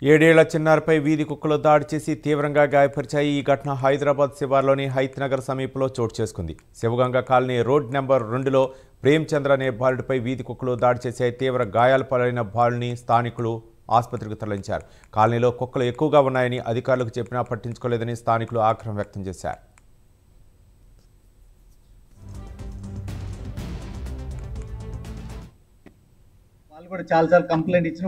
ఏడేళ్ల చిన్నారిపై వీధి కుక్కలు దాడి చేసి తీవ్రంగా గాయపరిచాయి. ఈ ఘటన హైదరాబాద్ శివార్లోని హైత్నగర్ సమీపంలో చోటు చేసుకుంది. శివగంగ కాలనీ రోడ్ నెంబర్ 2లో ప్రేమ్చంద్ర అనే బాలుడిపై వీధి కుక్కలు దాడి చేసే తీవ్ర గాయాల పాలైన బాలుని స్థానికులు ఆసుపత్రికి తరలించారు. కాలనీలో కుక్కలు ఎక్కువగా ఉన్నాయని అధికారులకు చెప్పినా పట్టించుకోలేదని స్థానికులు ఆగ్రహం వ్యక్తం చేశారు. వాళ్ళు కూడా చాలాసార్లు కంప్లైంట్ ఇచ్చిన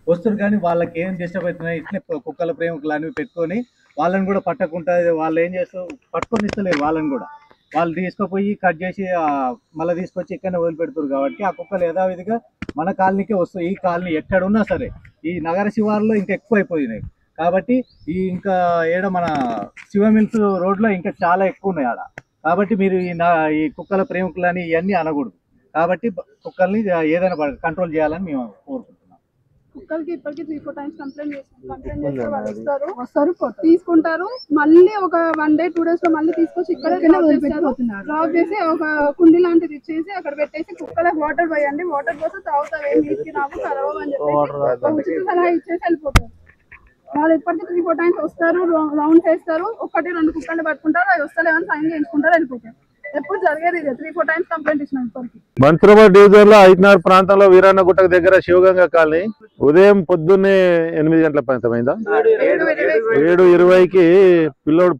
వస్తారు కానీ వాళ్ళకి ఏం డిస్టర్బ్ అవుతున్నాయి. ఇట్లే కుక్కల ప్రేమికులు అనేవి పెట్టుకొని వాళ్ళని కూడా పట్టకుండా వాళ్ళు ఏం చేస్తారు, పట్టుకొని ఇస్తలేరు. వాళ్ళని కూడా వాళ్ళు తీసుకుపోయి కట్ చేసి మళ్ళీ తీసుకొచ్చి ఇక్కడనే వదిలిపెడుతారు. కాబట్టి ఆ కుక్కలు యథావిధిగా మన కాలనీకే వస్తాయి. ఈ కాలనీ ఎక్కడున్నా సరే ఈ నగర శివార్లో ఇంకా ఎక్కువ అయిపోయినాయి. కాబట్టి ఇంకా మన శివమిల్స్ రోడ్లో ఇంకా చాలా ఎక్కువ ఉన్నాయి ఆడ. కాబట్టి మీరు ఈ కుక్కల ప్రేమికులని ఇవన్నీ అనకూడదు. కాబట్టి కుక్కల్ని ఏదైనా కంట్రోల్ చేయాలని మేము కోరుకుంటున్నాం. కుక్కలకి ఇప్పటికీ 3-4 టైమ్స్ కంప్లైంట్ చేస్తే వాళ్ళు వస్తారు తీసుకుంటారు. మళ్ళీ ఒక 1 day 2 days లో మళ్ళీ తీసుకొచ్చి ఇక్కడ డ్రాప్ చేసి ఒక కుండీ లాంటిది ఇచ్చేసి అక్కడ పెట్టేసి కుక్కలకు వాటర్ పోయండి, వాటర్ కోసం తాగుతారు, ఏం నీటికి రావు కలవవు అని చెప్పేసి ఉచిత సలహా ఇచ్చేసి వెళ్ళిపోతారు. వాళ్ళు ఇప్పటికీ 3-4 టైమ్స్ వస్తారు, రౌండ్ చేస్తారు, 1-2 కుక్కల్ని పట్టుకుంటారు, అవి వస్తలేమని సైన్ చేయించుకుంటారు, వెళ్ళిపోతారు. ఎప్పుడు జరిగేది ఇదే. 3-4 టైమ్స్ కంప్లైంట్ ఇచ్చినాం ఇప్పటికి. మన్సూరాబాద్ డివిజన్ లో హైత్నగర్ ప్రాంతంలో వీరన్నగుట్టకు దగ్గర శివగంగ కాలనీ ఉదయం పొద్దున్నే 8 గంటల ప్రాంతమైందా 7:20కి పిల్లోడు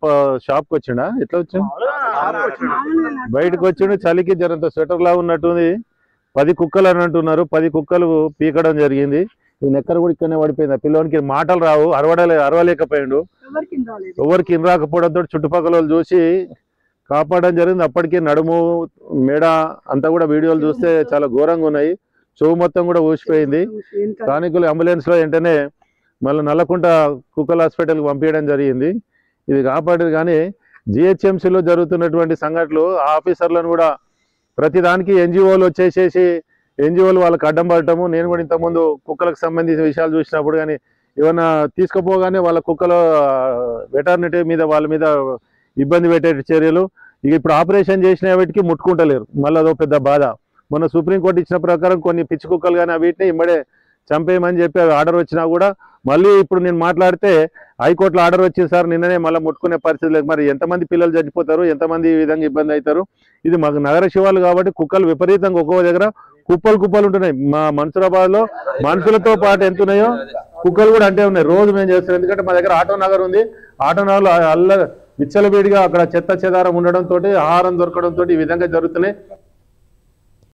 షాప్ కి వచ్చిండా? ఎట్లా వచ్చిండు? బయటకు వచ్చిండు. చలికి జరంత స్వెటర్ లా ఉన్నట్టుంది. 10 కుక్కలు అని అంటున్నారు. 10 కుక్కలు పీకడం జరిగింది. ఈ నెక్కర కూడా ఇక్కడనే పడిపోయింది. ఆ పిల్లోనికి మాటలు రావు, అరవలేకపోయిండు. ఎవరికి రాకపోవడంతో చుట్టుపక్కల వాళ్ళు చూసి కాపాడడం జరిగింది. అప్పటికే నడుము మెడ అంతా కూడా వీడియోలు చూస్తే చాలా ఘోరంగా ఉన్నాయి. చెవు మొత్తం కూడా ఊసిపోయింది. స్థానికులు అంబులెన్స్ లో వెంటనే మళ్ళీ నల్లకుంట కుక్కల హాస్పిటల్కి పంపించడం జరిగింది. ఇది కాపాడేది. కానీ జిహెచ్ఎంసీలో జరుగుతున్నటువంటి సంఘటనలు ఆఫీసర్లను కూడా ప్రతిదానికి ఎన్జిఓలు వచ్చేసేసి ఎన్జిఓలు వాళ్ళకి అడ్డం పడటము. నేను కూడా ఇంతకుముందు కుక్కలకు సంబంధించిన విషయాలు చూసినప్పుడు కానీ ఏమన్నా తీసుకుపోగానే వాళ్ళ కుక్కల వెటర్నిటీ మీద వాళ్ళ మీద ఇబ్బంది పెట్టే చర్యలు. ఇక ఇప్పుడు ఆపరేషన్ చేసిన వాటికి ముట్టుకుంటలేరు. మళ్ళీ అదో పెద్ద బాధ. మొన్న సుప్రీంకోర్టు ఇచ్చిన ప్రకారం కొన్ని పిచ్చి కుక్కలు కానీ వీటిని ఇమ్మడే చంపేయమని చెప్పి ఆర్డర్ వచ్చినా కూడా మళ్ళీ ఇప్పుడు నేను మాట్లాడితే హైకోర్టులో ఆర్డర్ వచ్చింది సార్, నిన్ననే మళ్ళీ ముట్టుకునే పరిస్థితి లేదు. మరి ఎంతమంది పిల్లలు చచ్చిపోతారు, ఎంతమంది ఈ విధంగా ఇబ్బంది అవుతారు? ఇది మాకు నగర శివాలు కాబట్టి కుక్కలు విపరీతంగా ఒక్కో దగ్గర కుప్పలు ఉంటున్నాయి. మా మన్సూరాబాద్ లో మనుషులతో పాటు ఎంత ఉన్నాయో కుక్కలు కూడా అంటే ఉన్నాయి. రోజు మేము చేస్తున్నాం. ఎందుకంటే మా దగ్గర ఆటో నగర్ ఉంది. ఆటో నగర్లో విచ్చలవిడిగా అక్కడ చెత్త చెదారం ఉండడంతో, ఆహారం దొరకడంతో ఈ విధంగా జరుగుతున్నాయి.